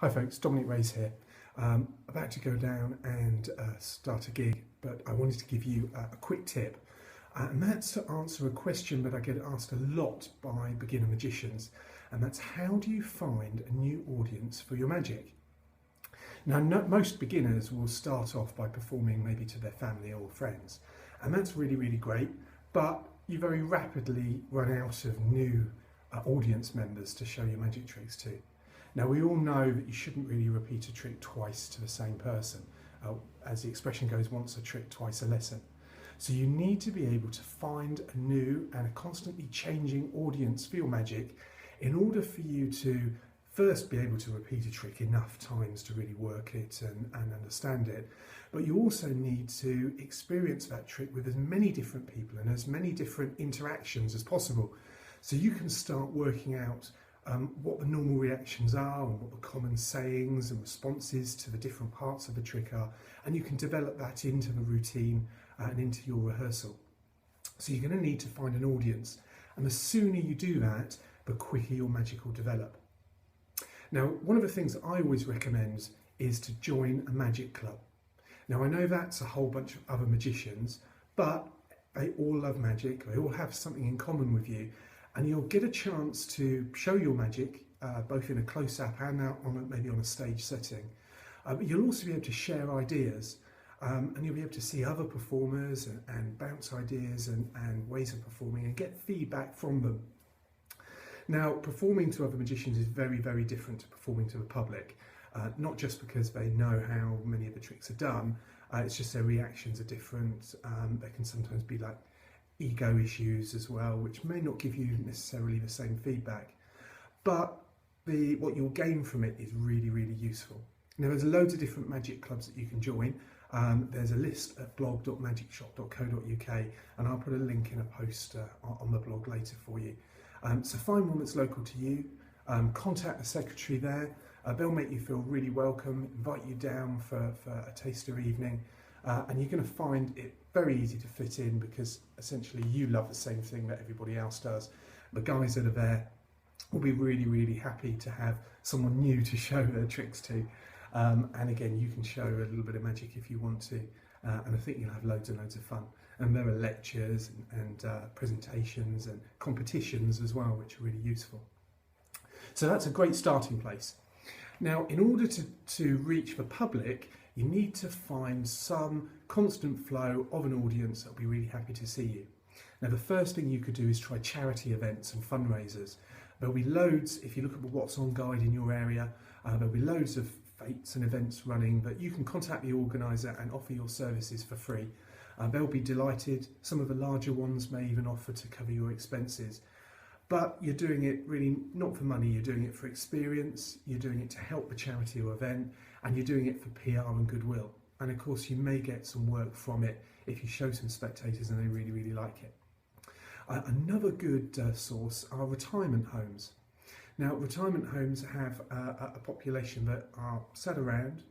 Hi folks, Dominic Reyes here. About to go down and start a gig, but I wanted to give you a quick tip, and that's to answer a question that I get asked a lot by beginner magicians, and that's how do you find a new audience for your magic? Now, most beginners will start off by performing maybe to their family or friends, and that's really great, but you very rapidly run out of new audience members to show your magic tricks to. Now, we all know that you shouldn't really repeat a trick twice to the same person. As the expression goes, once a trick, twice a lesson. So you need to be able to find a new and a constantly changing audience for your magic in order for you to first be able to repeat a trick enough times to really work it and understand it. But you also need to experience that trick with as many different people and as many different interactions as possible. So you can start working out what the normal reactions are and what the common sayings and responses to the different parts of the trick are, and you can develop that into the routine and into your rehearsal. So you're going to need to find an audience, and the sooner you do that, the quicker your magic will develop. Now, one of the things I always recommend is to join a magic club. Now, I know that's a whole bunch of other magicians, but they all love magic, they all have something in common with you, and you'll get a chance to show your magic both in a close-up and maybe on a stage setting. But you'll also be able to share ideas, and you'll be able to see other performers and bounce ideas and ways of performing and get feedback from them. Now, performing to other magicians is very different to performing to the public, not just because they know how many of the tricks are done, it's just their reactions are different. They can sometimes be like ego issues as well, which may not give you necessarily the same feedback, but what you'll gain from it is really useful. Now, there's loads of different magic clubs that you can join. There's a list at blog.magicshop.co.uk, and I'll put a link in a post on the blog later for you. So find one that's local to you, contact the secretary there, they'll make you feel really welcome, invite you down for a taster evening, and you're going to find it very easy to fit in because essentially you love the same thing that everybody else does. The guys that are there will be really happy to have someone new to show their tricks to, and again, you can show a little bit of magic if you want to, and I think you'll have loads and loads of fun. And there are lectures and presentations and competitions as well, which are really useful. So that's a great starting place. Now, in order to reach the public, you need to find some constant flow of an audience that will be really happy to see you. Now, the first thing you could do is try charity events and fundraisers. There'll be loads, if you look at the What's On guide in your area, there'll be loads of fetes and events running, but you can contact the organiser and offer your services for free. They'll be delighted. Some of the larger ones may even offer to cover your expenses. But you're doing it really not for money, you're doing it for experience, you're doing it to help the charity or event, and you're doing it for PR and goodwill. And of course, you may get some work from it if you show some spectators and they really like it. Another good source are retirement homes. Now, retirement homes have a population that are sat around,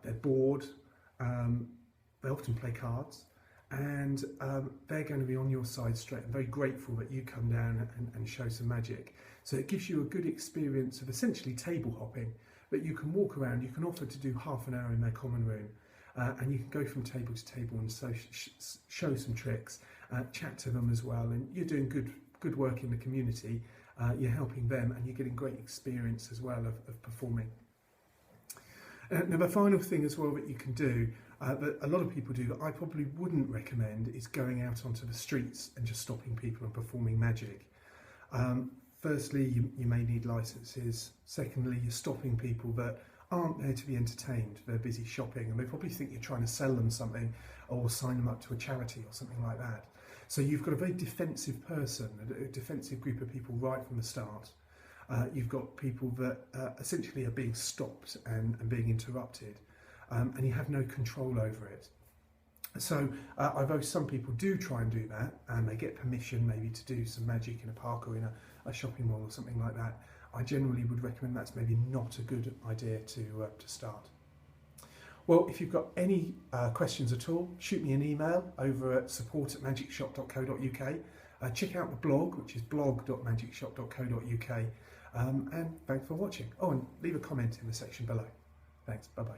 they're bored, they often play cards, and they're going to be on your side straight and very grateful that you come down and show some magic. So it gives you a good experience of essentially table hopping, but you can walk around, you can offer to do half an hour in their common room, and you can go from table to table and show some tricks, chat to them as well, and you're doing good work in the community, you're helping them, and you're getting great experience as well of performing. Now, the final thing as well that you can do, that a lot of people do that I probably wouldn't recommend, is going out onto the streets and just stopping people and performing magic. Firstly, you may need licenses. Secondly, you're stopping people that aren't there to be entertained. They're busy shopping and they probably think you're trying to sell them something or sign them up to a charity or something like that. So you've got a very defensive person, a defensive group of people right from the start. You've got people that essentially are being stopped and being interrupted, and you have no control over it. So although some people do try and do that, and they get permission maybe to do some magic in a park or in a shopping mall or something like that, I generally would recommend that's maybe not a good idea to start. Well, if you've got any questions at all, shoot me an email over at support@magicshop.co.uk. Check out the blog, which is blog.magicshop.co.uk. And thanks for watching. Oh, and leave a comment in the section below. Thanks. Bye-bye.